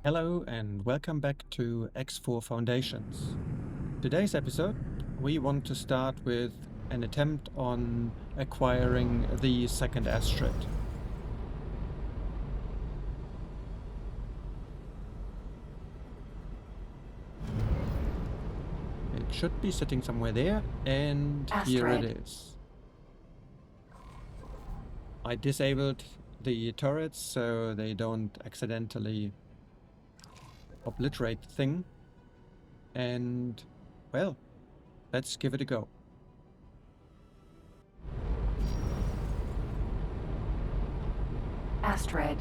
Hello and welcome back to X4 Foundations. Today's episode, we want to start with an attempt on acquiring the second Astrid. It should be sitting somewhere there, and here it is. I disabled the turrets so they don't accidentally obliterate the thing. And, well, let's give it a go. Astrid.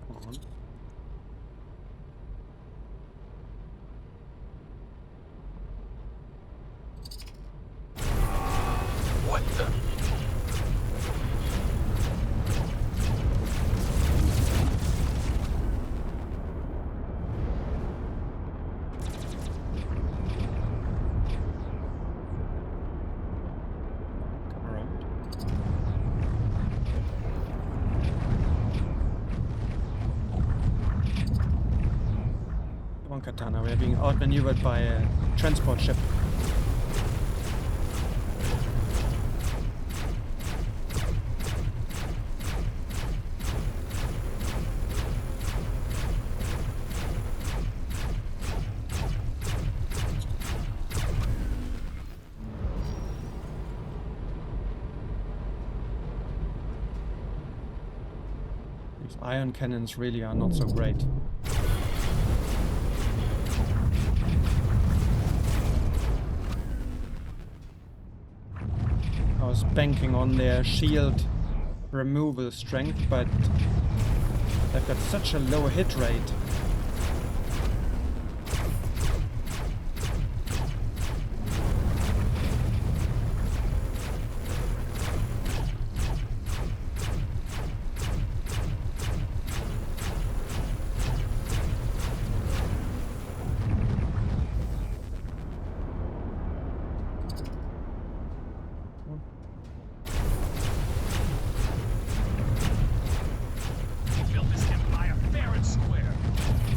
Come on. What the? Come around. Come on, Katana, we're being outmaneuvered by a transport ship. These ion cannons really are not so great. I was banking on their shield removal strength, but they've got such a low hit rate. We built this empire fair and square.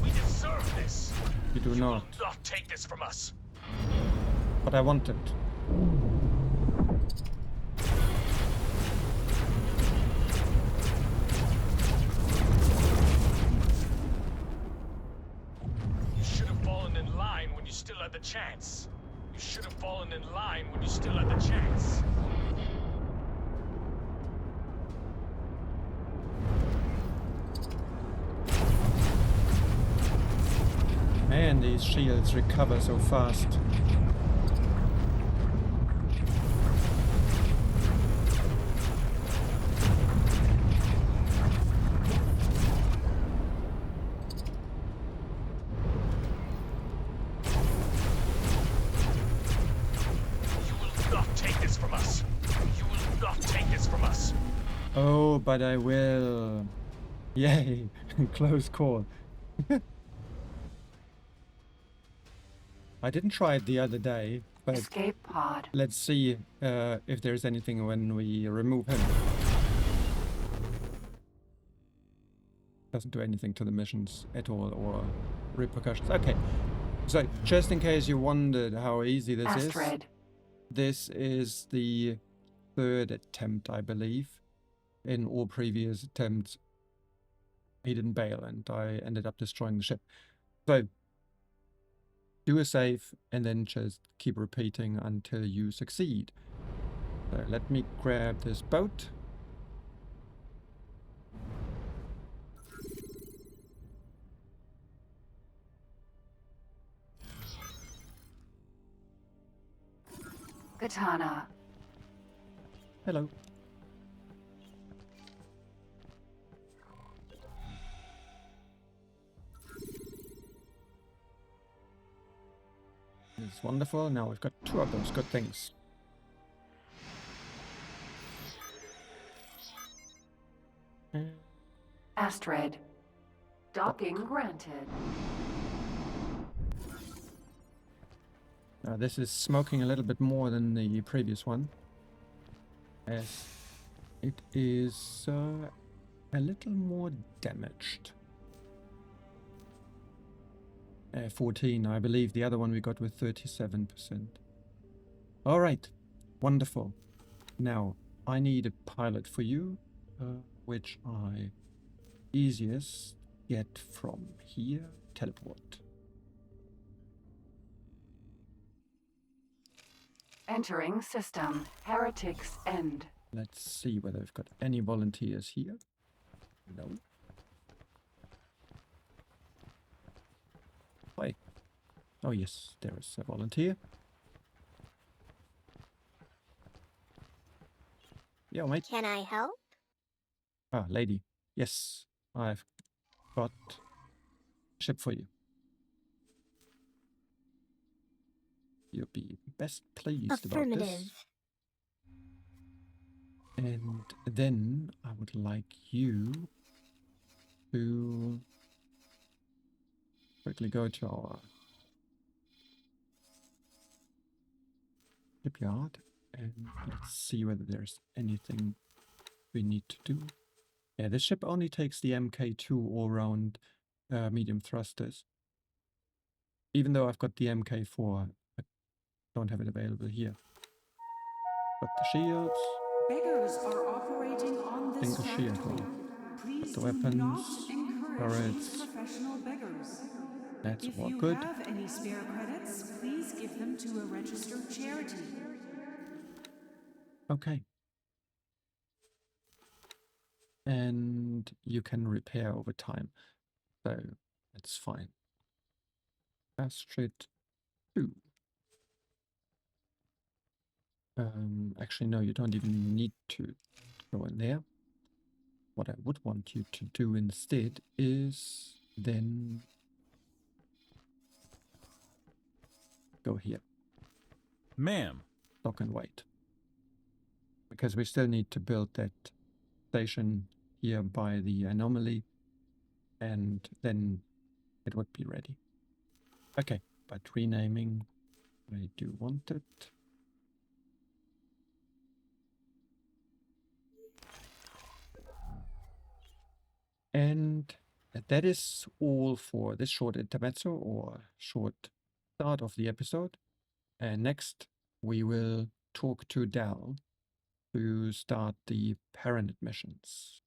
We deserve this. You do You will not. not take this from us. But I want it. You should have fallen in line when you still had the chance. You should have fallen in line when you still had the chance. Man, these shields recover so fast. You will not take this from us. You will not take this from us. Oh, but I will. Yay, close call. I didn't try it the other day, but Escape pod. let's see if there's anything when we remove him. Doesn't do anything to the missions at all or repercussions. Okay, so just in case you wondered how easy this Astrid. this is the third attempt, I believe. In all previous attempts, he didn't bail and I ended up destroying the ship. So, do a save and then just keep repeating until you succeed. So let me grab this boat. Katana. Hello. It's wonderful. Now we've got 2 of those good things. Astrid. Docking granted. This is smoking a little bit more than the previous one, as it is a little more damaged. 14, I believe. The other one we got with 37%. All right, wonderful. Now, I need a pilot for you, which I easiest get from here. Teleport. Entering system. Heretics End. Let's see whether we've got any volunteers here. No. Why? Oh yes, there is a volunteer. Yeah, mate. Can I help? Ah, lady. Yes, I've got a ship for you. You'll be best pleased about this. And then I would like you to quickly go to our shipyard and let's see whether there's anything we need to do. Yeah, this ship only takes the MK2 all-round medium thrusters. Even though I've got the MK4, I don't have it available here. Got the shields. Beggars are operating on this Single shield factory. one. Please The do weapons, not encourage these turrets. professional beggars. That's If all you good. have any spare credits, please give them to a registered charity. Okay. And you can repair over time. So that's fine. Astrid 2. Actually, no, you don't even need to go in there. What I would want you to do instead is then go here. Ma'am. Dock and wait. Because we still need to build that station here by the anomaly, and then it would be ready. Okay, but renaming, I do want it. And that is all for this short intermezzo or short start of the episode. And next we will talk to Dal to start the Paranid missions.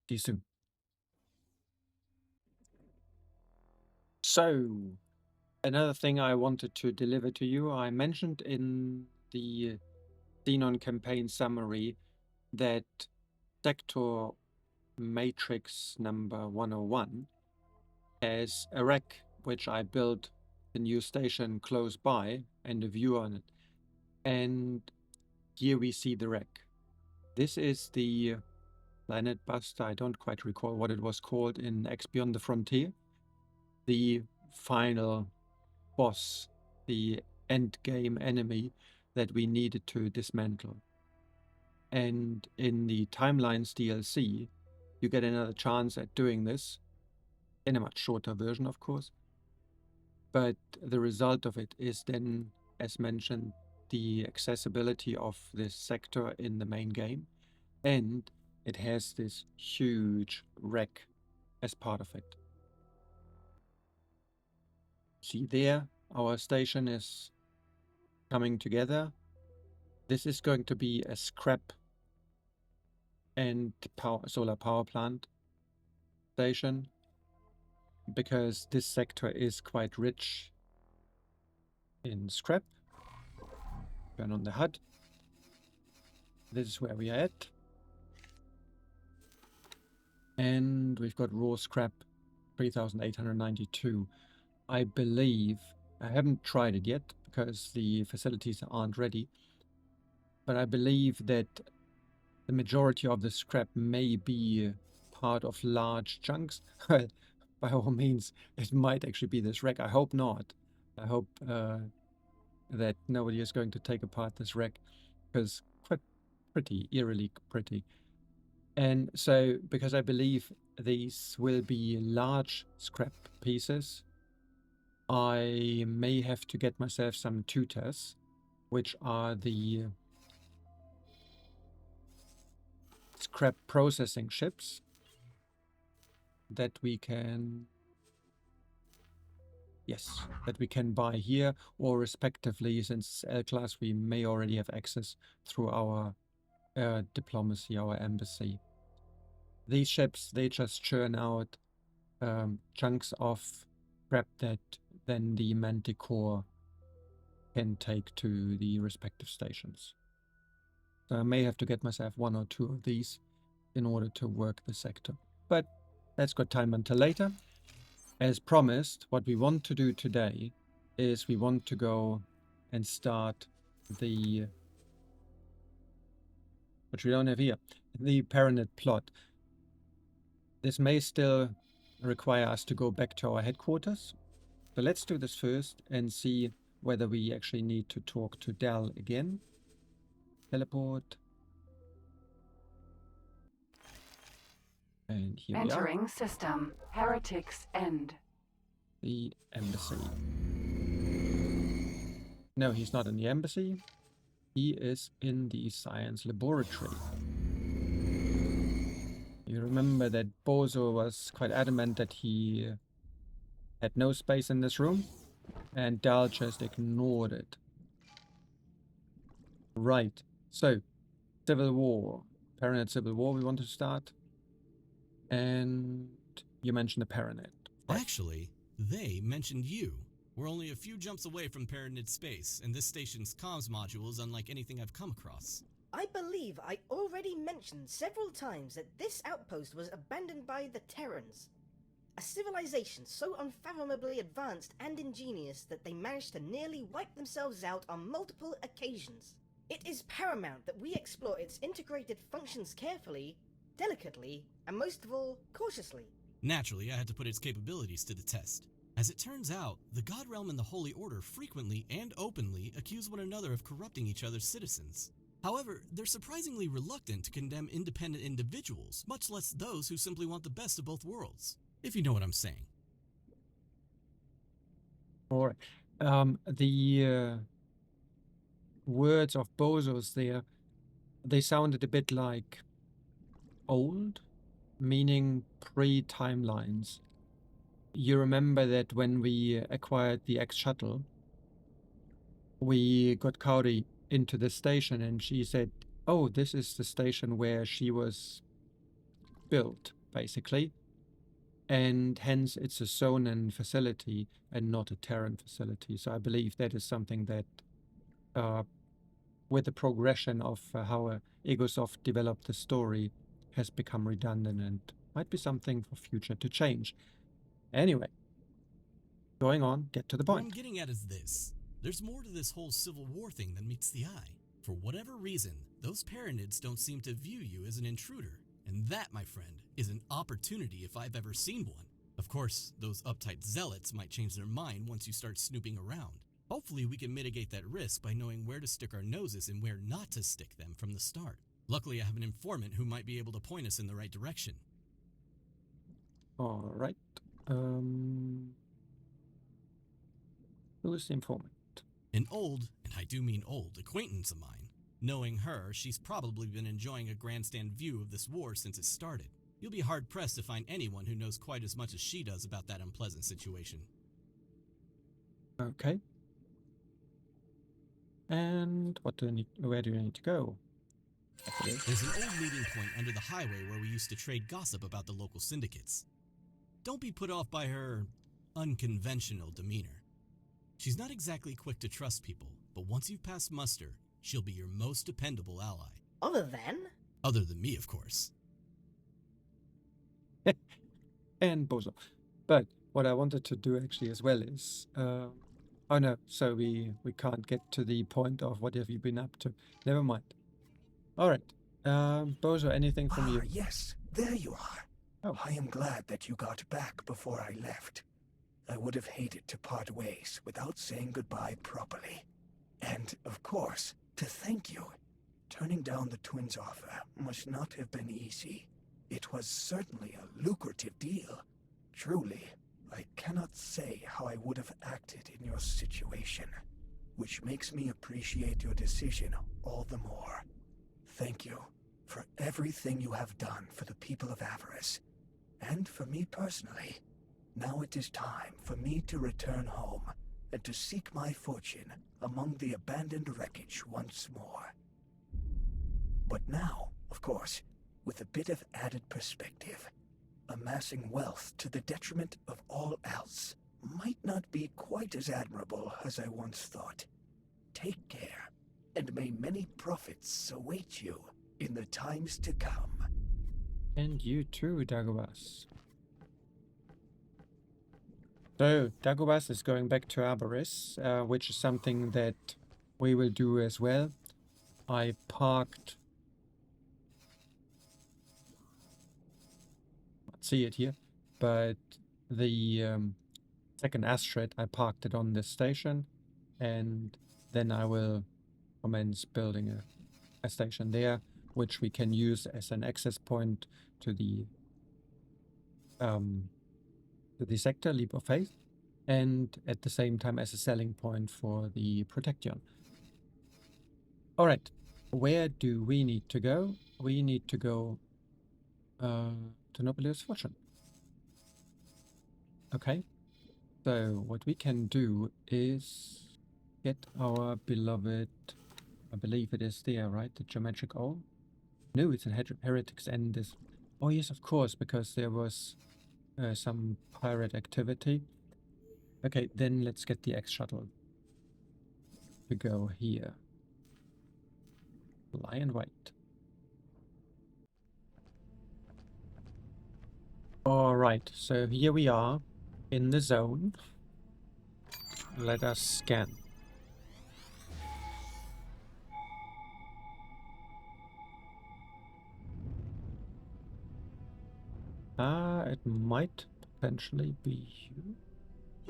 See you soon. So, another thing I wanted to deliver to you, I mentioned in the Xenon campaign summary that sector matrix number 101 has a wreck which I built a new station close by and a view on it. And here we see the wreck. This is the Planet Buster. I don't quite recall what it was called in X Beyond the Frontier. The final boss, the end game enemy that we needed to dismantle. And in the Timelines DLC, you get another chance at doing this, in a much shorter version, of course. But the result of it is then, as mentioned, the accessibility of this sector in the main game. And it has this huge wreck as part of it. See there, our station is coming together. This is going to be a scrap and solar power plant station, because this sector is quite rich in scrap. Turn on the HUD. This is where we are at. And we've got raw scrap 3,892. I believe, I haven't tried it yet because the facilities aren't ready, but I believe that the majority of the scrap may be part of large chunks. By all means, it might actually be this wreck. I hope not. I hope that nobody is going to take apart this wreck, because quite pretty, eerily pretty. And so, because I believe these will be large scrap pieces, I may have to get myself some tutors, which are the scrap processing ships that we can, yes, that we can buy here, or respectively, since L-class, we may already have access through our diplomacy, our embassy. These ships, they just churn out chunks of scrap that then the Manticore can take to the respective stations. So I may have to get myself 1 or 2 of these in order to work the sector. But that's got time until later. As promised, what we want to do today is we want to go and start the, which we don't have here, the Paranid plot. This may still require us to go back to our headquarters. So let's do this first and see whether we actually need to talk to Dell again. Teleport. And here we are. Entering system. Heretics End. The embassy. No, he's not in the embassy. He is in the science laboratory. You remember that Bozo was quite adamant that he had no space in this room, and Dal just ignored it. Right, so Civil War, Paranid Civil War we want to start, and you mentioned the Paranid. Right. Actually, they mentioned you. We're only a few jumps away from Paranid space, and this station's comms module is unlike anything I've come across. I believe I already mentioned several times that this outpost was abandoned by the Terrans. A civilization so unfathomably advanced and ingenious that they managed to nearly wipe themselves out on multiple occasions. It is paramount that we explore its integrated functions carefully, delicately, and most of all, cautiously. Naturally, I had to put its capabilities to the test. As it turns out, the God Realm and the Holy Order frequently and openly accuse one another of corrupting each other's citizens. However, they're surprisingly reluctant to condemn independent individuals, much less those who simply want the best of both worlds, if you know what I'm saying. All right. The words of Bozo's there, they sounded a bit like old, meaning pre-timelines. You remember that when we acquired the X shuttle, we got Kaori into the station and she said, oh, this is the station where she was built, basically. And hence it's a Zonan facility and not a Terran facility. So I believe that is something that, with the progression of how Egosoft developed the story, has become redundant and might be something for future to change. Anyway, going on, get to the point. What I'm getting at is this. There's more to this whole Civil War thing than meets the eye. For whatever reason, those Paranids don't seem to view you as an intruder. And that, my friend, is an opportunity if I've ever seen one. Of course, those uptight zealots might change their mind once you start snooping around. Hopefully we can mitigate that risk by knowing where to stick our noses and where not to stick them from the start. Luckily, I have an informant who might be able to point us in the right direction. All right. Who is the informant? An old, and I do mean old, acquaintance of mine. Knowing her, she's probably been enjoying a grandstand view of this war since it started. You'll be hard-pressed to find anyone who knows quite as much as she does about that unpleasant situation. Okay. And what do I need? Where do I need to go? There's an old meeting point under the highway where we used to trade gossip about the local syndicates. Don't be put off by her unconventional demeanor. She's not exactly quick to trust people, but once you've passed muster, she'll be your most dependable ally. Other than? Other than me, of course. And Bozo. But what I wanted to do actually as well is... oh no, so we can't get to the point of what have you been up to. Never mind. Alright. Bozo, anything from you? Yes, there you are. Oh. I am glad that you got back before I left. I would have hated to part ways without saying goodbye properly. And, of course, to thank you. Turning down the twins' offer must not have been easy. It was certainly a lucrative deal. Truly, I cannot say how I would have acted in your situation, which makes me appreciate your decision all the more. Thank you for everything you have done for the people of Avarice, and for me personally. Now it is time for me to return home and to seek my fortune among the abandoned wreckage once more. But now, of course, with a bit of added perspective, amassing wealth to the detriment of all else might not be quite as admirable as I once thought. Take care, and may many profits await you in the times to come. And you too, Dagobas. So, Dagobas is going back to Avarice, which is something that we will do as well. I parked... Can't see it here, but the second Astrid, I parked it on this station, and then I will commence building a station there, which we can use as an access point to the sector Leap of Faith, and at the same time as a selling point for the Protection. Alright, where do we need to go? We need to go to Nobilius Fortune. Okay, so what we can do is get our beloved, I believe it is there, right? The geometric O? No, it's in Heretics End. This. Oh yes, of course, because there was some pirate activity. Okay, then let's get the X shuttle to go here. Lie and wait. Alright, so here we are in the zone. Let us scan. It might potentially be you.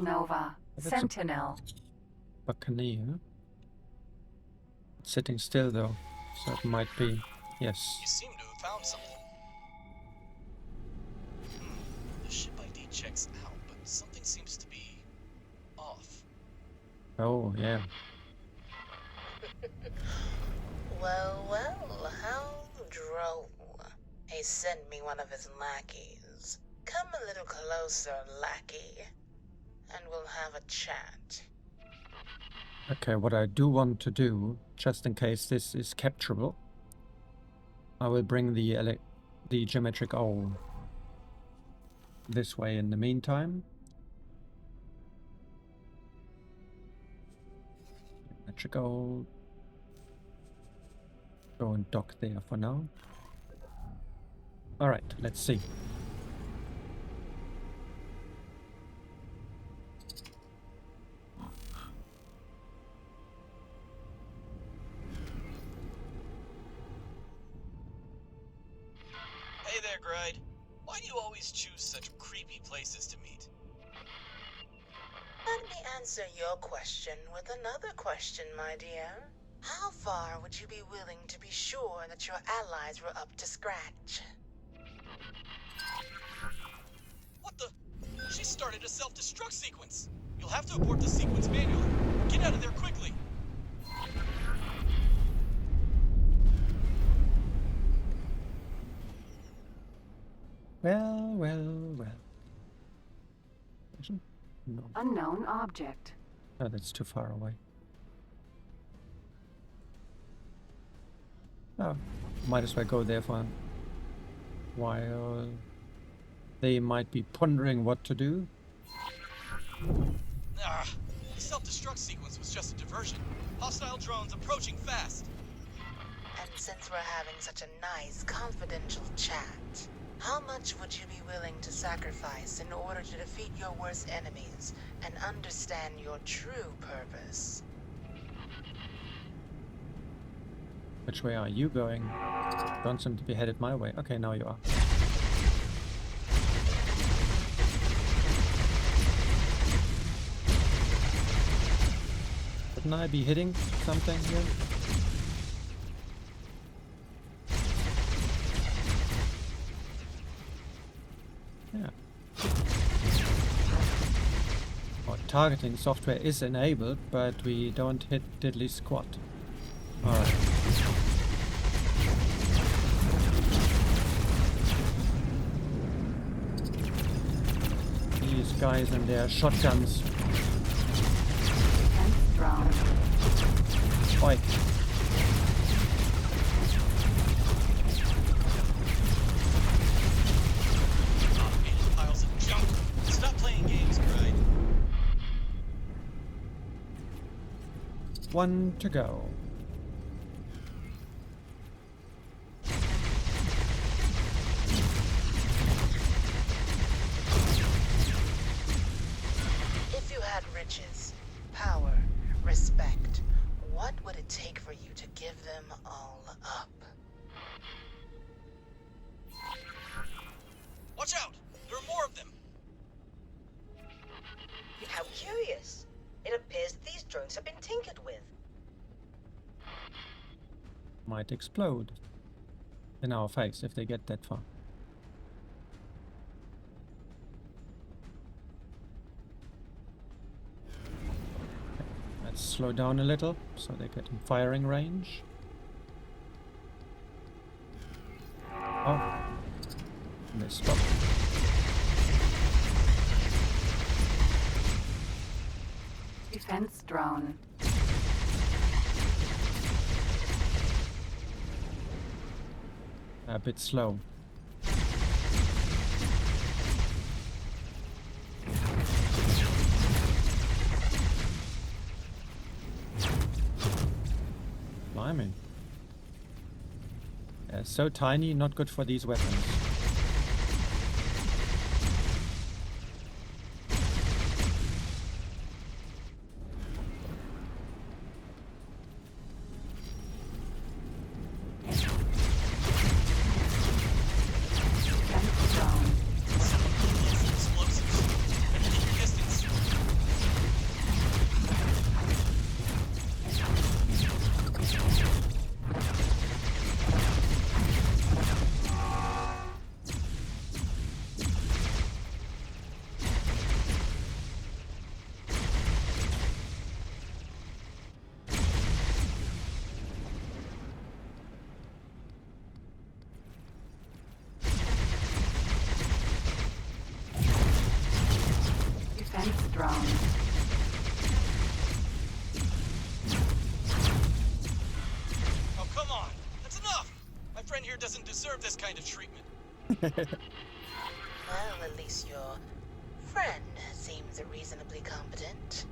Nova. That's Sentinel. Buccaneer. It's sitting still though, so it might be. Yes. You seem to have found something. The ship ID checks out, but something seems to be off. Oh, yeah. Well, well, how droll. He sent me one of his lackeys. Come a little closer, lackey, and we'll have a chat. Okay, what I do want to do, just in case this is capturable, I will bring the geometric O this way in the meantime. Geometric O. Go and dock there for now. Alright, let's see. Hey there, Gride. Why do you always choose such creepy places to meet? Let me answer your question with another question, my dear. How far would you be willing to be sure that your allies were up to scratch? What the? She started a self-destruct sequence. You'll have to abort the sequence manually. Get out of there quickly. Well, well, well. No. Unknown object. Oh, that's too far away. Oh, might as well go there for a while. They might be pondering what to do. The self-destruct sequence was just a diversion. Hostile drones approaching fast. And since we're having such a nice, confidential chat, how much would you be willing to sacrifice in order to defeat your worst enemies and understand your true purpose? Which way are you going? Don't seem to be headed my way. Okay, now you are. Shouldn't I be hitting something here? Yeah. Our targeting software is enabled, but we don't hit diddly squat. Alright. These guys and their shotguns. Defense drone. Oi. Automated piles of junk. Stop playing games, right? One to go. If you had riches, power, respect, what would it take for you to give them all up? Watch out! There are more of them! How curious. It appears that these drones have been tinkered with. Might explode in our face if they get that far. Let's slow down a little so they get in firing range. Oh, and they stop. Defense drone. A bit slow. Blimey. They're so tiny, not good for these weapons. Defense drone. Explosives. Better keep your distance. Defense drone. Oh, come on! That's enough! My friend here doesn't deserve this kind of treatment. Well, at least your friend seems reasonably competent.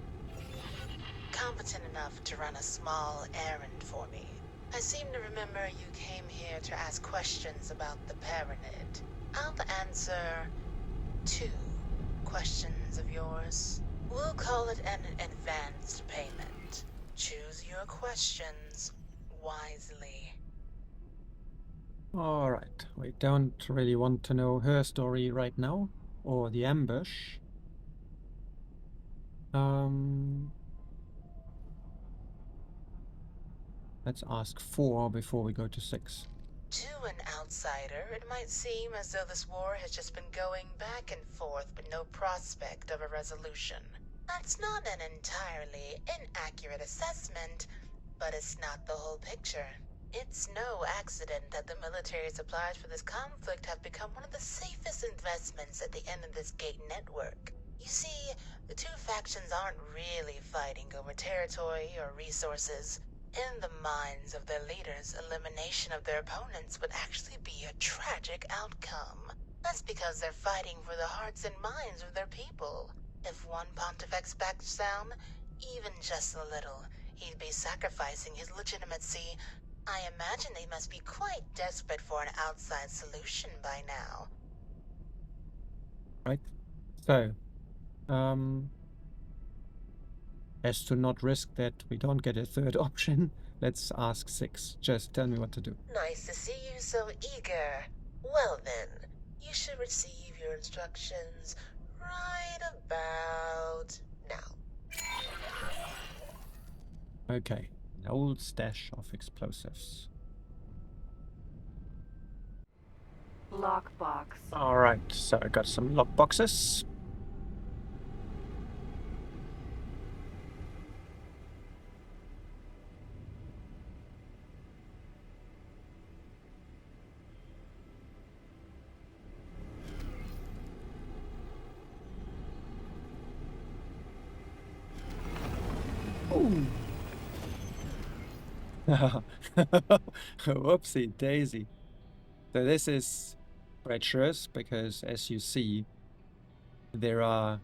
Competent enough to run a small errand for me. I seem to remember you came here to ask questions about the Paranid. I'll answer 2 questions of yours. We'll call it an advanced payment. Choose your questions wisely. Alright, we don't really want to know her story right now, or the ambush. Let's ask 4 before we go to 6. To an outsider, it might seem as though this war has just been going back and forth with no prospect of a resolution. That's not an entirely inaccurate assessment, but it's not the whole picture. It's no accident that the military supplies for this conflict have become one of the safest investments at the end of this gate network. You see, the 2 factions aren't really fighting over territory or resources. In the minds of their leaders, elimination of their opponents would actually be a tragic outcome. That's because they're fighting for the hearts and minds of their people. If one Pontifex backs down, even just a little, he'd be sacrificing his legitimacy. I imagine they must be quite desperate for an outside solution by now. Right? So, as to not risk that we don't get a 3rd option, let's ask 6. Just tell me what to do. Nice to see you so eager. Well then, you should receive your instructions right about now. Okay, an old stash of explosives. Lockbox. Alright, so I got some lockboxes. Ooh. Whoopsie daisy. So this is treacherous because, as you see, there are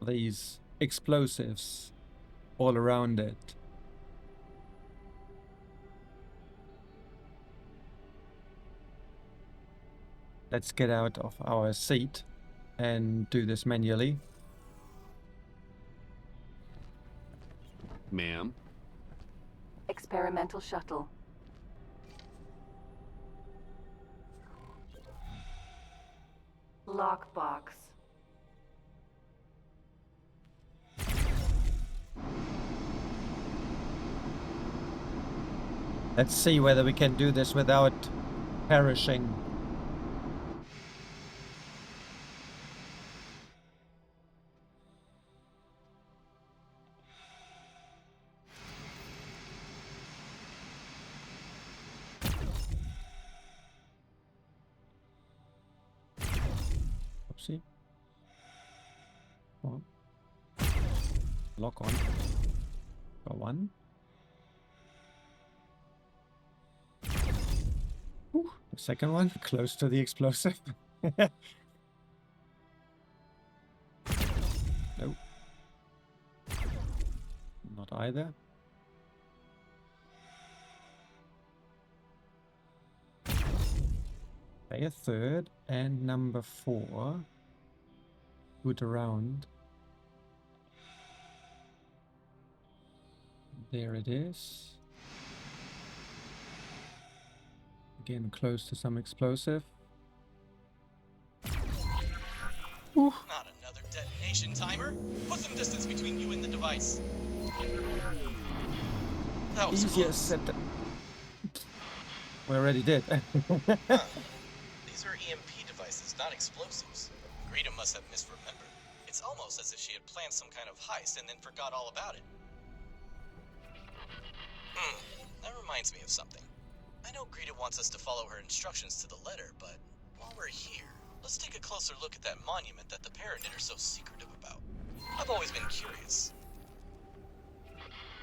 these explosives all around it. Let's get out of our seat and do this manually. Ma'am. Experimental shuttle. Lockbox. Let's see whether we can do this without perishing. Oopsie. Oh. Lock on. Got one. Ooh, the second one, close to the explosive. Nope. Not either. Okay, a third and number 4. Boot around. There it is. Again, close to some explosive. Not another detonation timer. Put some distance between you and the device. That was Easier close. said than... We already did. These are EMP devices, not explosives. Greta must have misremembered. It's almost as if she had planned some kind of heist and then forgot all about it. That reminds me of something. I know Greta wants us to follow her instructions to the letter, but while we're here, let's take a closer look at that monument that the Paranid are so secretive about. I've always been curious.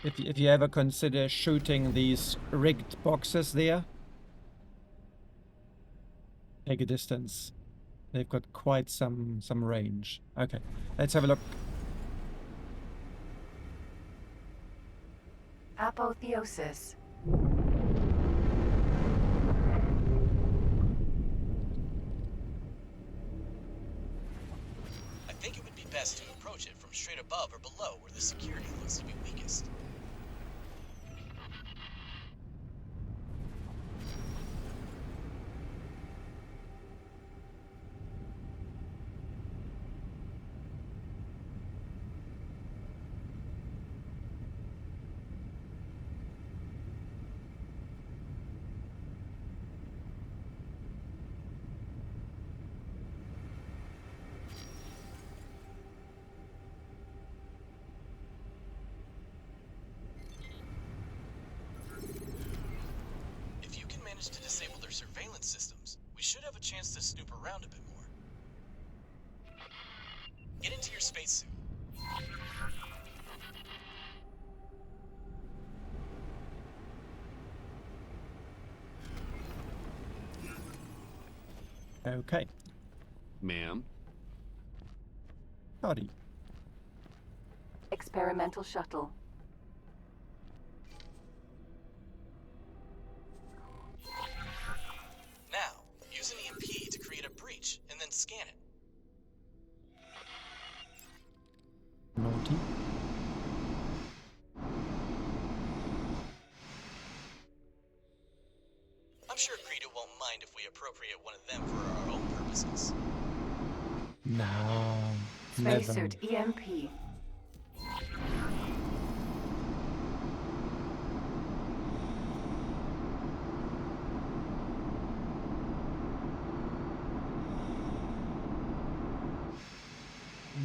If you ever consider shooting these rigged boxes there, take a distance. They've got quite some range. Okay, let's have a look. Apotheosis. I think it would be best to approach it from straight above or below where the security looks to be weakest. To disable their surveillance systems, we should have a chance to snoop around a bit more. Get into your spacesuit. Okay. Ma'am. Howdy. Experimental shuttle. Now, use an EMP to create a breach and then scan it. Naughty. I'm sure Greta won't mind if we appropriate one of them for our own purposes. No. Never. Spacesuit EMP.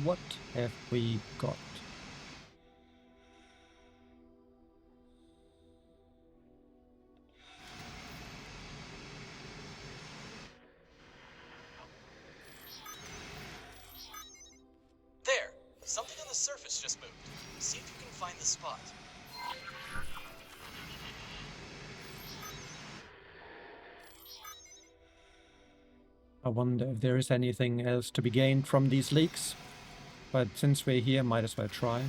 what have we got? There! Something on the surface just moved. See if you can find the spot. I wonder if there is anything else to be gained from these leaks. But since we're here, might as well try.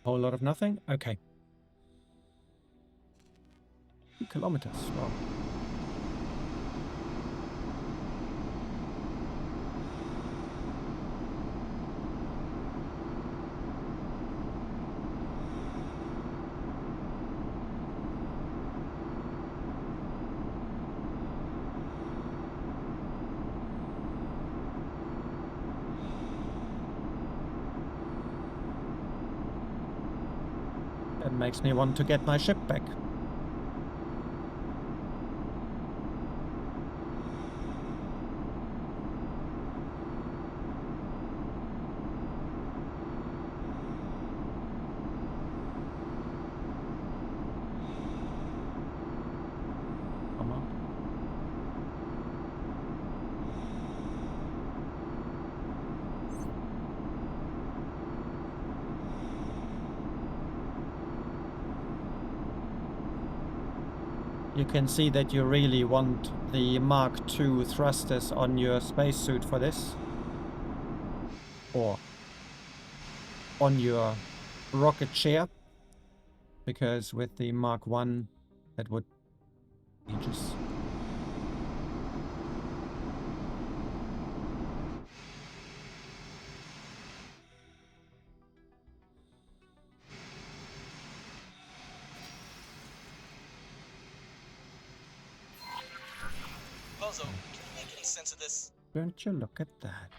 Whole lot of nothing? Okay. 2 kilometers. Wow. That makes me want to get my ship back. Come on. You can see that you really want the Mark II thrusters on your spacesuit for this. Or on your rocket chair. Because with the Mark I, that would be just... Bozo, can you make any sense of this? Don't you look at that?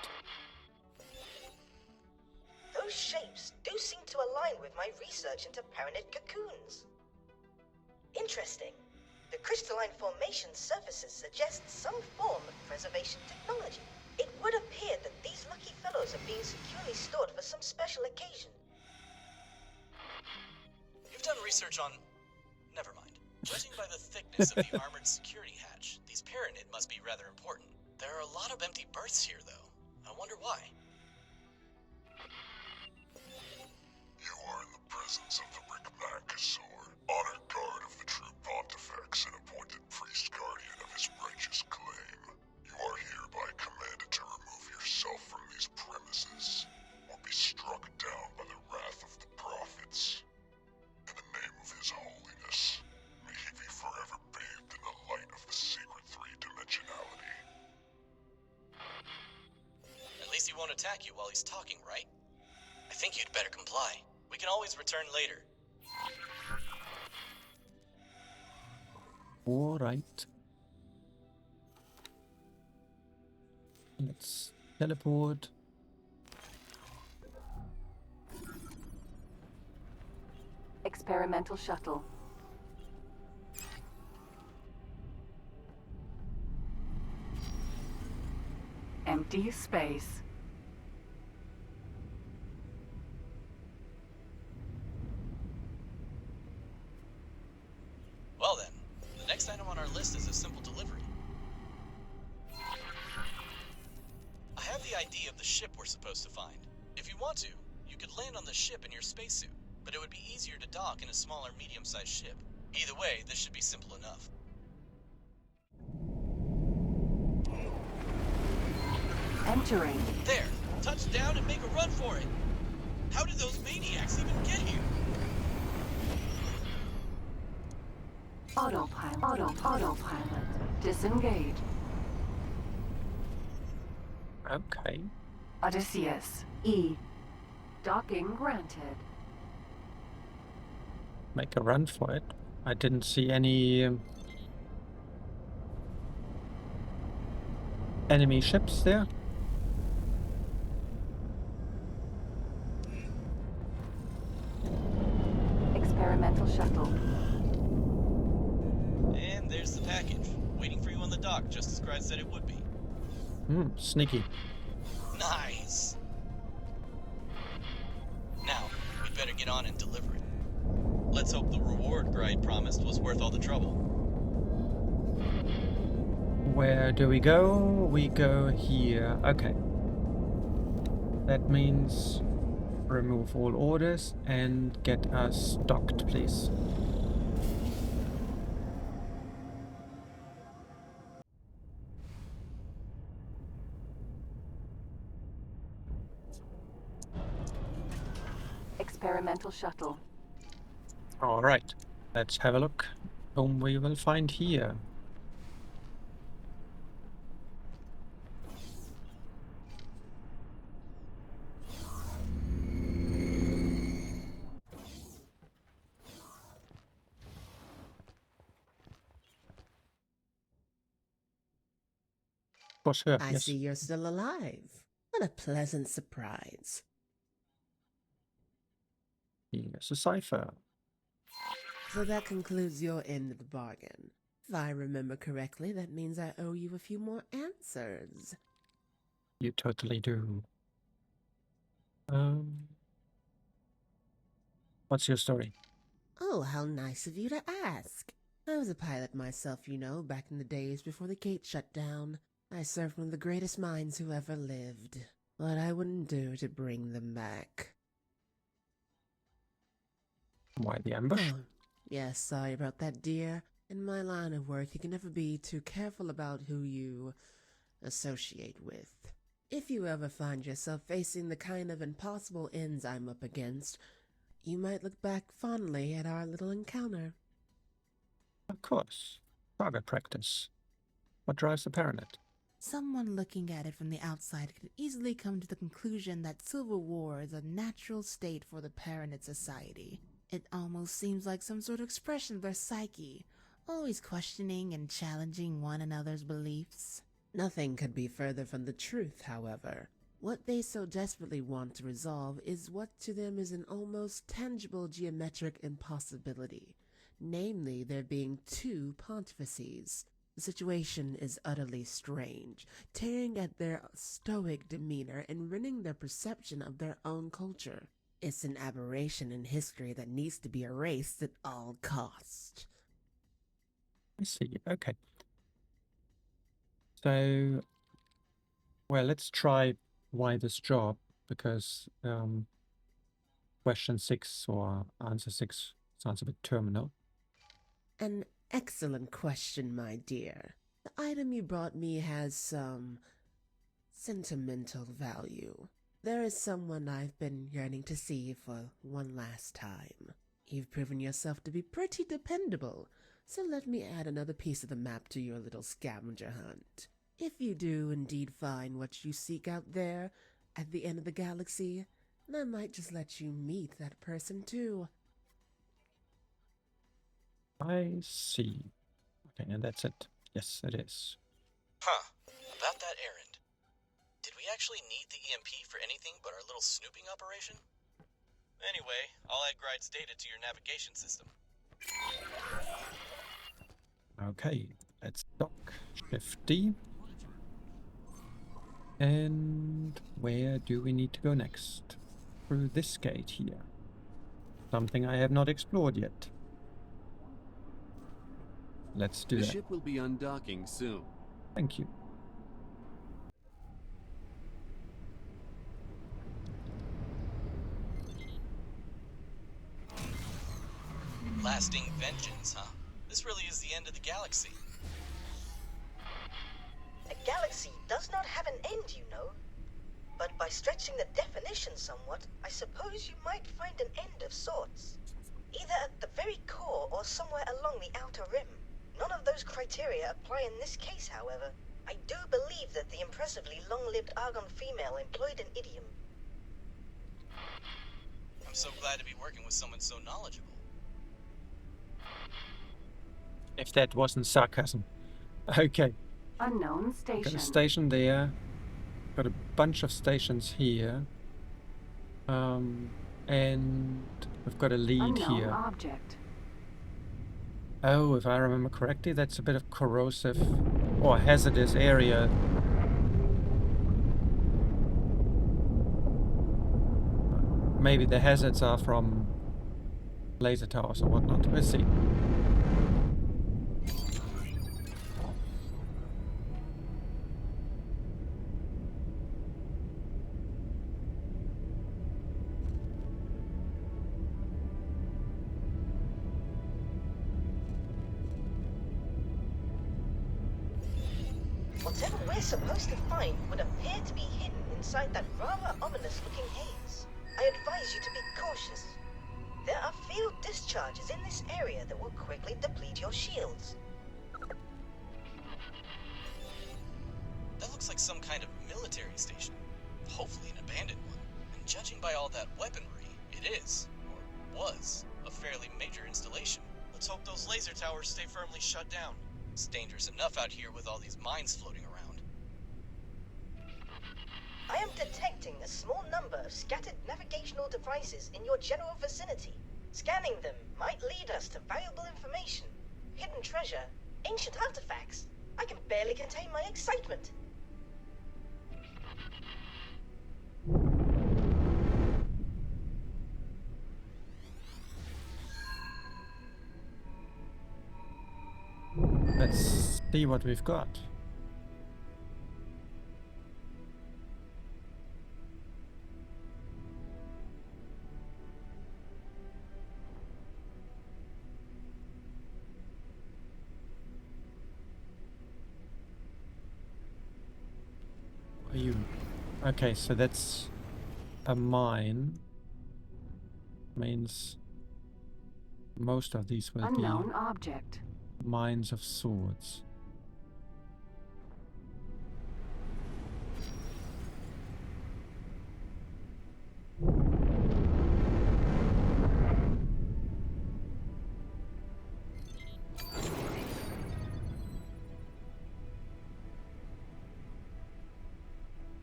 Those shapes do seem to align with my research into Paranid cocoons. Interesting. The crystalline formation surfaces suggest some form of preservation technology. It would appear that these lucky fellows are being securely stored for some special occasion. You've done research on... Never mind. Judging by the thickness of the armored security hatch, these Paranid must be rather important. There are a lot of empty berths here, though. I wonder why. You are in the presence of the Rickmacasaur, honored guard of the true Pontifex and appointed priest guardian of his righteous claim. You are hereby commanded to remove yourself from these premises, or be struck down by the wrath of the prophets. In the name of his holiness, may he be forever bathed in the light of the sacred three-dimensionality. At least he won't attack you while he's talking, right? I think you'd better comply. We can always return later. All right. Let's teleport. Experimental shuttle. Empty space. Well then, the next item on our list is a simple delivery. I have the ID of the ship we're supposed to find. If you want to, you could land on the ship in your spacesuit, but it would be easier to dock in a smaller medium-sized ship. Either way, this should be simple enough. Entering. There! Touch down and make a run for it! How did those maniacs even get here? Autopilot. Autopilot. Disengage. Okay. Odysseus. E. Docking granted. Make a run for it. I didn't see any enemy ships there. Experimental shuttle. And there's the package, waiting for you on the dock, just as Gride said it would be. Sneaky. Nice! Now, we'd better get on and deliver it. Let's hope the reward Gride promised was worth all the trouble. Where do we go? We go here. Okay. That means remove all orders and get us docked, please. Experimental shuttle. All right. Let's have a look whom we will find here. Was her, I yes. see you're still alive. What a pleasant surprise. Here's a cipher. So that concludes your end of the bargain. If I remember correctly, that means I owe you a few more answers. You totally do. What's your story? Oh, how nice of you to ask. I was a pilot myself, you know, back in the days before the gate shut down. I served one of the greatest minds who ever lived. What I wouldn't do to bring them back. Why the ambush? Oh, yes, sorry about that, dear. In my line of work, you can never be too careful about who you associate with. If you ever find yourself facing the kind of impossible ends I'm up against, you might look back fondly at our little encounter. Of course. Target practice. What drives the Paranid? Someone looking at it from the outside could easily come to the conclusion that civil war is a natural state for the Paranid society. It almost seems like some sort of expression of their psyche, always questioning and challenging one another's beliefs. Nothing could be further from the truth, however. What they so desperately want to resolve is what to them is an almost tangible geometric impossibility, namely there being two pontifices. The situation is utterly strange, tearing at their stoic demeanor and rending their perception of their own culture. It's an aberration in history that needs to be erased at all costs. I see. Okay. So, well, let's try why this job, because question 6 or answer 6 sounds a bit terminal. An excellent question, my dear. The item you brought me has some sentimental value. There is someone I've been yearning to see for one last time. You've proven yourself to be pretty dependable, so let me add another piece of the map to your little scavenger hunt. If you do indeed find what you seek out there at the end of the galaxy, then I might just let you meet that person too. I see. Okay, and that's it. Yes, it is. Huh. About that errand. Did we actually need the EMP for anything but our little snooping operation? Anyway, I'll add Gride's data to your navigation system. Okay, let's dock. Shift D. And where do we need to go next? Through this gate here. Something I have not explored yet. Let's do The that. ship will be undocking soon. Thank you. Lasting vengeance, huh? This really is the end of the galaxy. A galaxy does not have an end, you know. But by stretching the definition somewhat, I suppose you might find an end of sorts. Either at the very core or somewhere along the outer rim. None of those criteria apply in this case, however. I do believe that the impressively long-lived Argon female employed an idiom. I'm so glad to be working with someone so knowledgeable. If that wasn't sarcasm. Okay. Unknown Got station. a station there. Got a bunch of stations here. And We've got a lead Unknown here. object. Oh, if I remember correctly, that's a bit of corrosive or hazardous area. Maybe the hazards are from laser towers or whatnot. Let's see. Whatever we're supposed to find would appear to be hidden inside that rather ominous-looking haze. I advise you to be cautious. There are field discharges in this area that will quickly deplete your shields. That looks like some kind of military station. Hopefully an abandoned one. And judging by all that weaponry, it is, or was, a fairly major installation. Let's hope those laser towers stay firmly shut down. It's dangerous enough out here with all these mines floating around. I am detecting a small number of scattered navigational devices in your general vicinity. Scanning them might lead us to valuable information, hidden treasure, ancient artifacts. I can barely contain my excitement. Let's see what we've got. Are you... Okay, so that's a mine. Means most of these will Unknown be object. mines of swords.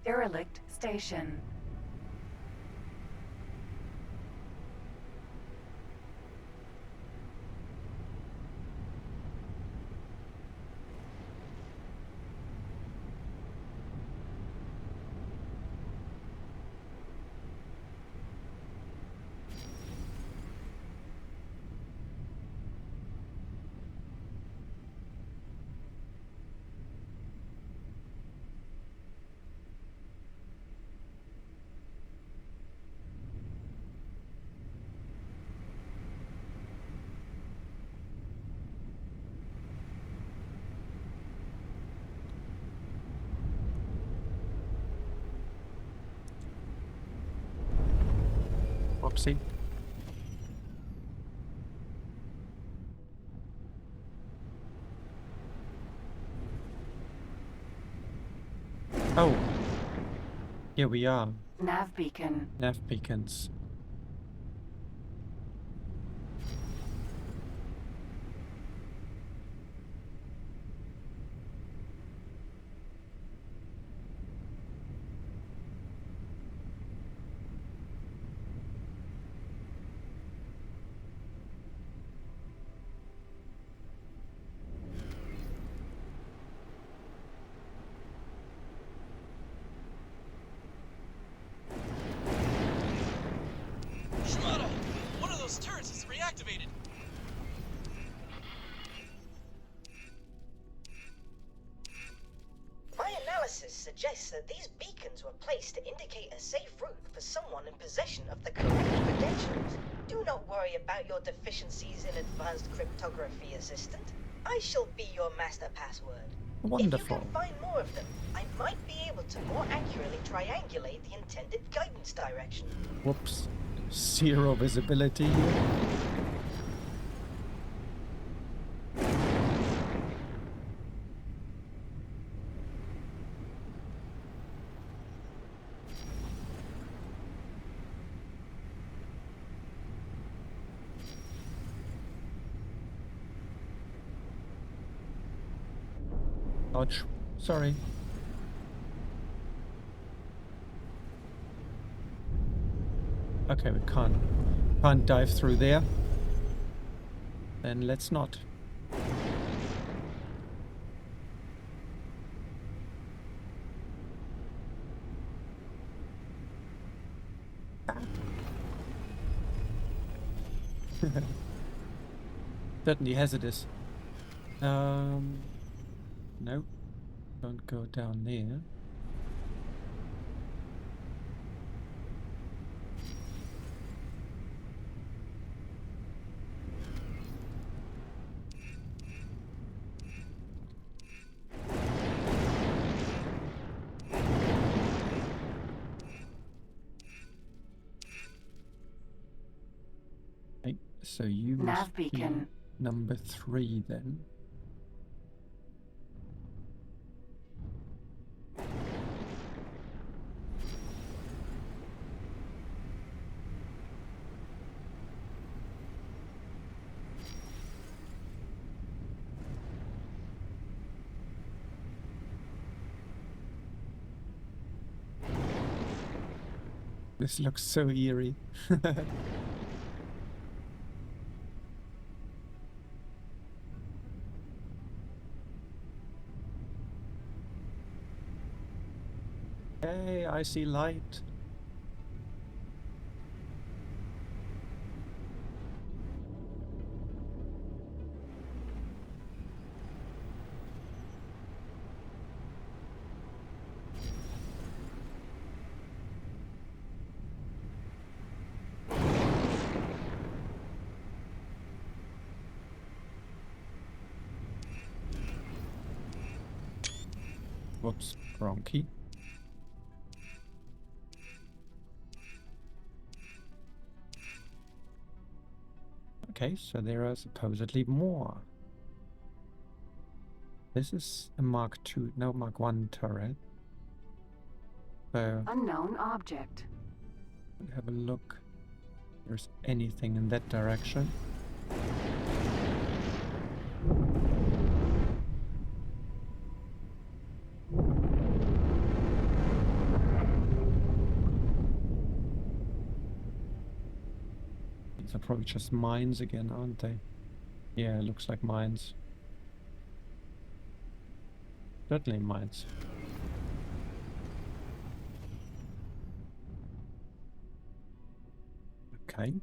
Derelict station. Whoopsie. Oh, here we are. Nav beacon. Nav beacons. Turrets is reactivated. My analysis suggests that these beacons were placed to indicate a safe route for someone in possession of the correct credentials. Do not worry about your deficiencies in advanced cryptography, Assistant. I shall be your master password. Wonderful. If you can find more of them, I might be able to more accurately triangulate the intended guidance direction. Whoops. Zero visibility here. Ouch. Sorry. Okay, we can't can't dive through there, then let's not. Certainly hazardous. No, don't go down there. Okay, so you Nav must be beacon. number 3 then. This looks so eerie. Hey, I see light. Whoops, wrong key. Okay, so there are supposedly more. This is a Mark II, no, Mark I turret. So, Unknown object. we'll have a look if there's anything in that direction. These are probably just mines again, aren't they? Yeah, it looks like mines. Certainly mines. Okay.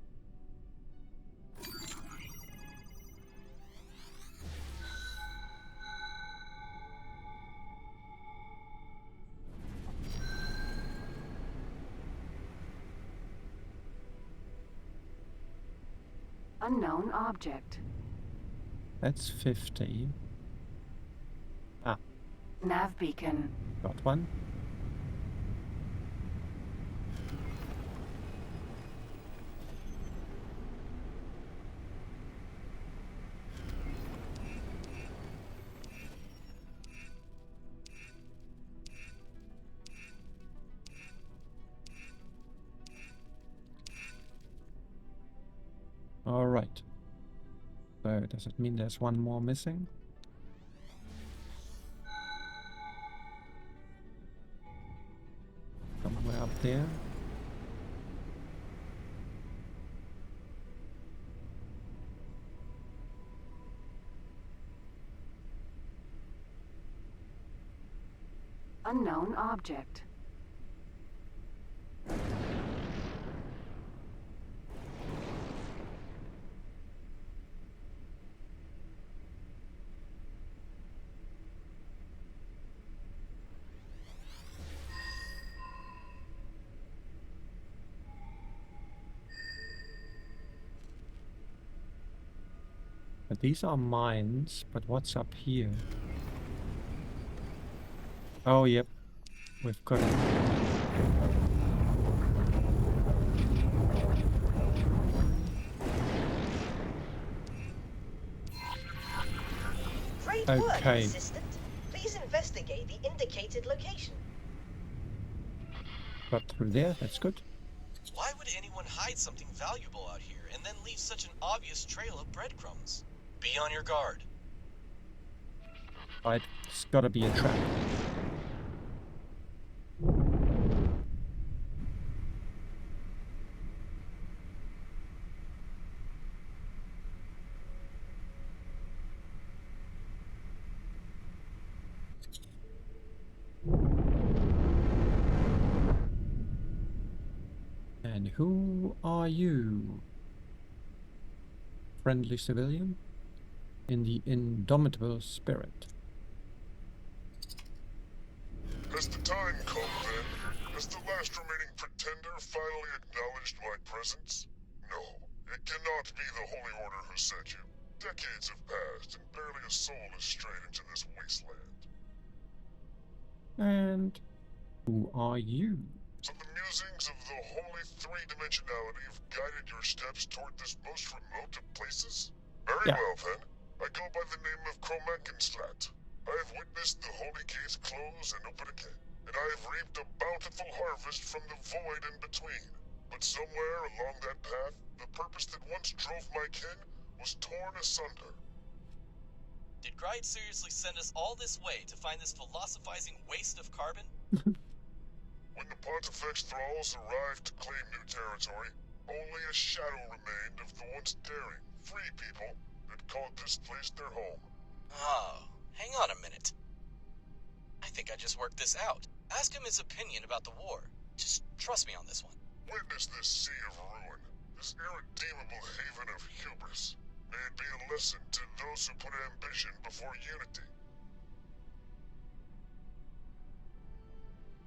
Unknown object. That's 50. Ah, Nav beacon. got one. All right. So does it mean there's one more missing? Somewhere up there. Unknown object. But these are mines, but what's up here? Oh, yep. We've got it. Great work, Okay. Assistant. Please investigate the indicated location. Got through there, that's good. Why would anyone hide something valuable out here and then leave such an obvious trail of breadcrumbs? Be on your guard. Right, it's gotta be a trap. who are you? Friendly civilian? In the indomitable spirit. Has the time come then? Has the last remaining pretender finally acknowledged my presence? No, it cannot be the Holy Order who sent you. Decades have passed, and barely a soul has strayed into this wasteland. And who are you? So the musings of the holy three-dimensionality have guided your steps toward this most remote of places? Very well then. I go by the name of Kromankinslat. I have witnessed the holy gates close and open again, and I have reaped a bountiful harvest from the void in between. But somewhere along that path, the purpose that once drove my kin was torn asunder. Did Gride seriously send us all this way to find this philosophizing waste of carbon? When the Pontifex thralls arrived to claim new territory, only a shadow remained of the once daring, free people that called this place their home. Oh, hang on a minute. I think I just worked this out. Ask him his opinion about the war. Just trust me on this one. Witness this sea of ruin, this irredeemable haven of hubris. May it be a lesson to those who put ambition before unity.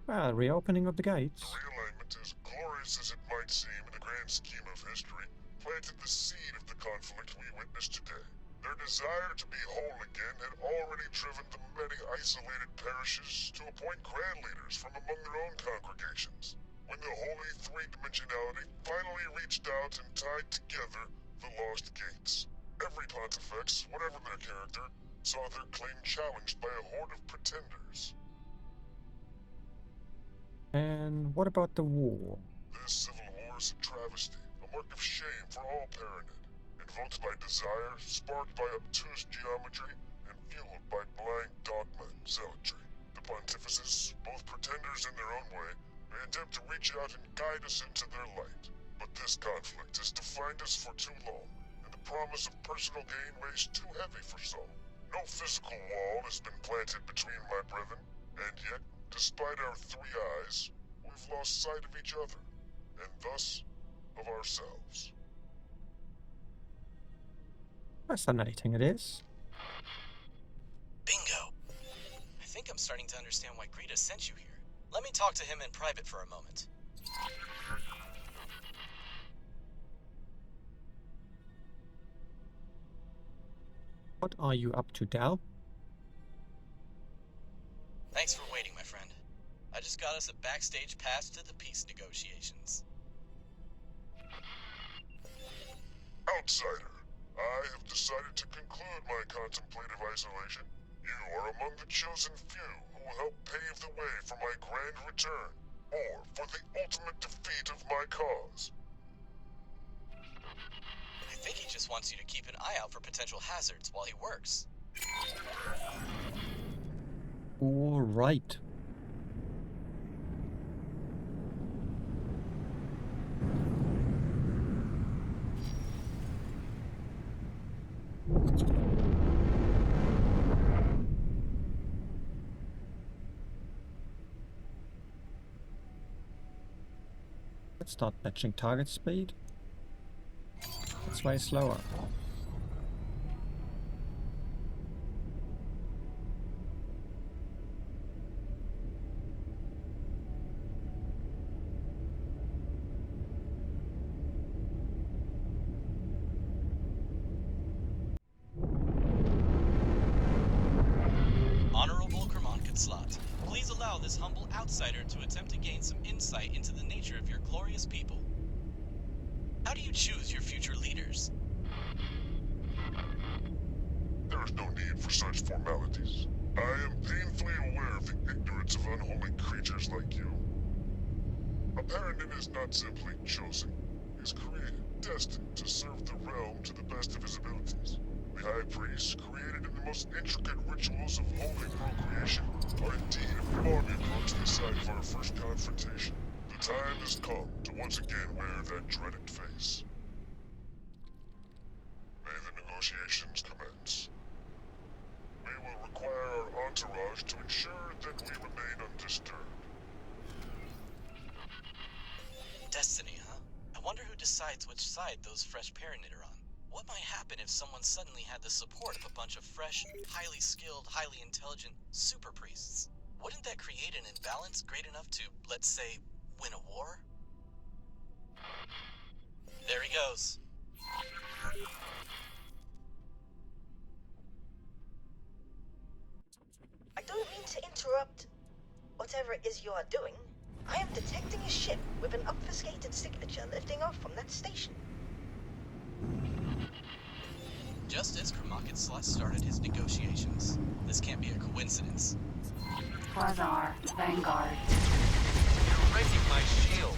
Well, reopening of the gates. The realignment, as glorious as it might seem in the grand scheme of history, planted the seed of the conflict we witness today. Their desire to be whole again had already driven the many isolated parishes to appoint grand leaders from among their own congregations. When the holy three-dimensionality finally reached out and tied together the lost gates, every Pontifex, whatever their character, saw their claim challenged by a horde of pretenders. And what about the war? This civil war is a travesty, a mark of shame for all Paranid, invoked by desire, sparked by obtuse geometry, and fueled by blind dogma and zealotry. The pontifices, both pretenders in their own way, may attempt to reach out and guide us into their light. But this conflict has defined us for too long, and the promise of personal gain weighs too heavy for so. No physical wall has been planted between my brethren, and yet, despite our three eyes, we've lost sight of each other, and thus, of ourselves. Fascinating it is. Bingo! I think I'm starting to understand why Greta sent you here. Let me talk to him in private for a moment. What are you up to, Dal? Thanks for waiting, my friend. I just got us a backstage pass to the peace negotiations. Outsider, I have decided to conclude my contemplative isolation. You are among the chosen few who will help pave the way for my grand return, or for the ultimate defeat of my cause. I think he just wants you to keep an eye out for potential hazards while he works. All right. Let's start matching target speed. It's way slower. Honorable Kermonkinslot, please allow this humble outsider to attempt to gain some insight into the nature of your glorious people. How do you choose your future leaders? There is no need for such formalities. I am painfully aware of the ignorance of unholy creatures like you. A Paranid is not simply chosen. He is created, destined to serve the realm to the best of his abilities. The High Priest, created in the most intricate rituals of holy procreation, are indeed a far approach the side of our first confrontation. The time has come to once again wear that dreaded face. May the negotiations commence. We will require our entourage to ensure that we remain undisturbed. Destiny, huh? wonder who decides which side those fresh Paranid are on. What might happen if someone suddenly had the support of a bunch of fresh, highly skilled, highly intelligent super priests? Wouldn't that create an imbalance great enough to, let's say, win a war? There he goes. I don't mean to interrupt whatever it is you are doing. I am detecting a ship with an obfuscated signature lifting off from that station. Just as Kramakitslash started his negotiations. This can't be a coincidence. Quasar, Vanguard. You're breaking my shield.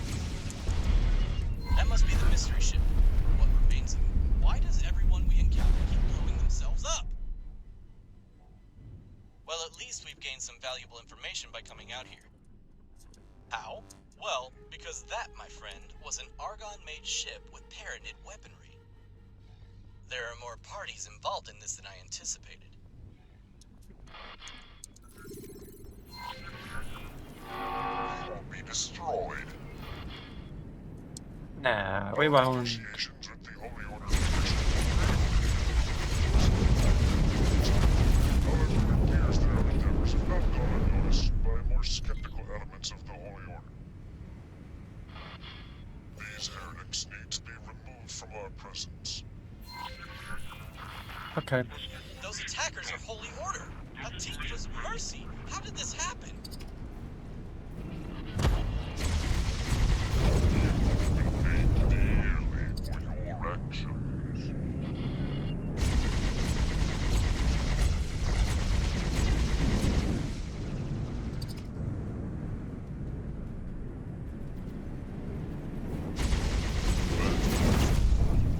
That must be the mystery ship. What remains of it? Why does everyone we encounter keep blowing themselves up? Well, at least we've gained some valuable information by coming out here. How? Well, because that, my friend, was an Argon-made ship with Paranid weaponry. There are more parties involved in this than I anticipated. You won't be destroyed. Nah, we won't. Negotiations with the Holy Order. However, it appears that our endeavors have not gone unnoticed by more skeptical elements of the Holy Order. These heretics need to be removed from our presence. Okay. Those attackers are Holy Order! Atikva's mercy! How did this happen? Pay dearly for your actions.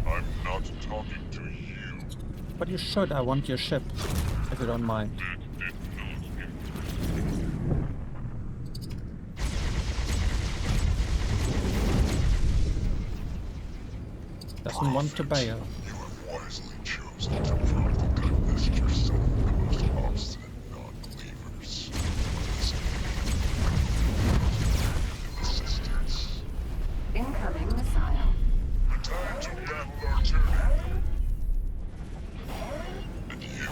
I'm not talking to you. But you should. I want your ship, if you don't mind. Doesn't want to bail. You have wisely chosen to prove the goodness yourself the most obstinate non-believers. Assistance. Incoming missile. The time to battle our tyranny. And you,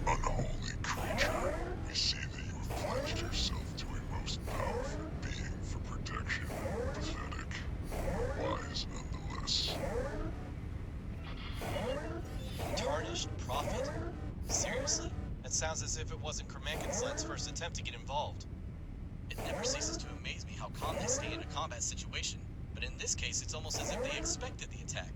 unholy creature, we see that you have pledged yourself to a most powerful being for protection. Pathetic. Wise nonetheless. Tarnished prophet? Seriously? That sounds as if it wasn't Kramakitslash's first attempt to get involved. It never ceases to amaze me how calm they stay in a combat situation, but in this case it's almost as if they expected the attack.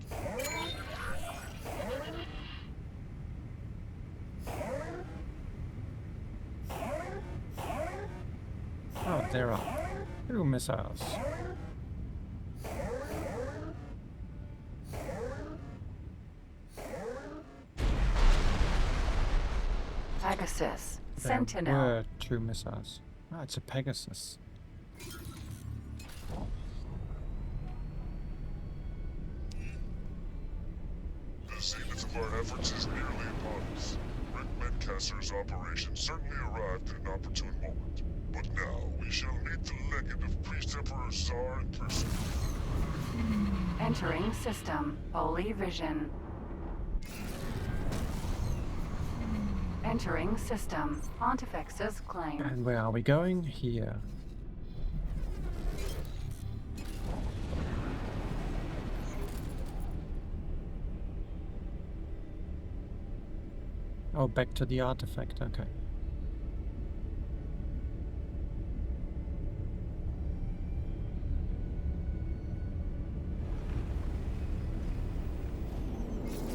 Oh, there are 2 missiles. Pegasus. There Sentinel. were 2 missiles. Ah, it's a Pegasus. The zenith of our efforts is nearly upon us. Rick Medcasser's operation certainly arrived at an opportune moment. But now we shall meet the legate of Priest Emperor Tsar in person. Entering system. Holy Vision. Entering system. Pontifex's claim. And where are we going? Here. Oh, back to the artifact, okay.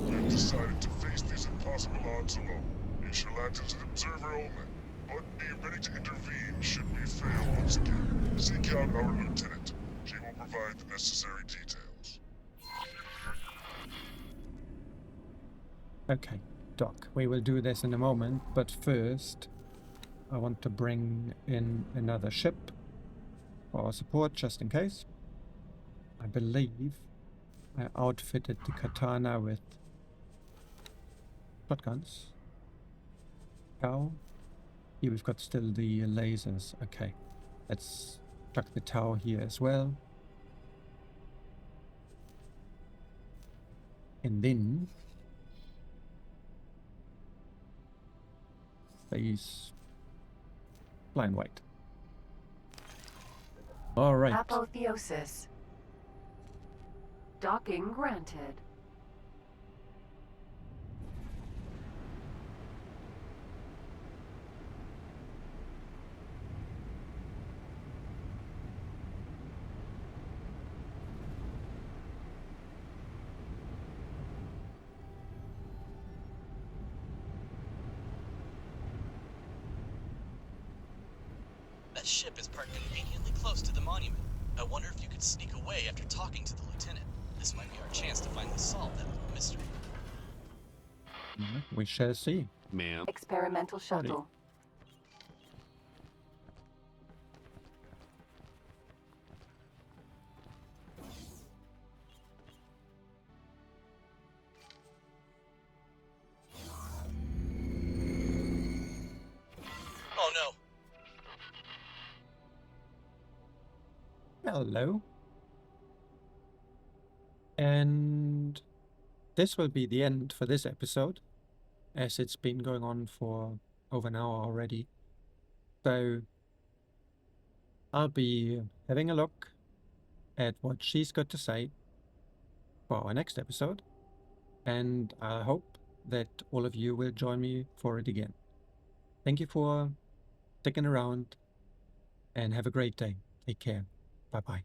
We've decided to face these impossible odds alone. You shall act as an observer only, but be ready to intervene should we fail once again. Seek out our lieutenant. She will provide the necessary details. Okay, Doc, we will do this in a moment, but first I want to bring in another ship for support just in case. I believe I outfitted the katana with shotguns. Tau. Here we've got still the lasers. Okay, let's chuck the Tau here as well. And then please fly and wait. All right. Apotheosis. Docking granted. That ship is parked conveniently close to the monument. I wonder if you could sneak away after talking to the lieutenant. This might be our chance to finally solve that little mystery. We shall see. Ma'am. Experimental shuttle. Oh no! Hello. And this will be the end for this episode, as it's been going on for over an hour already. So I'll be having a look at what she's got to say for our next episode, and I hope that all of you will join me for it again. Thank you for sticking around, and have a great day. Take care. Bye-bye.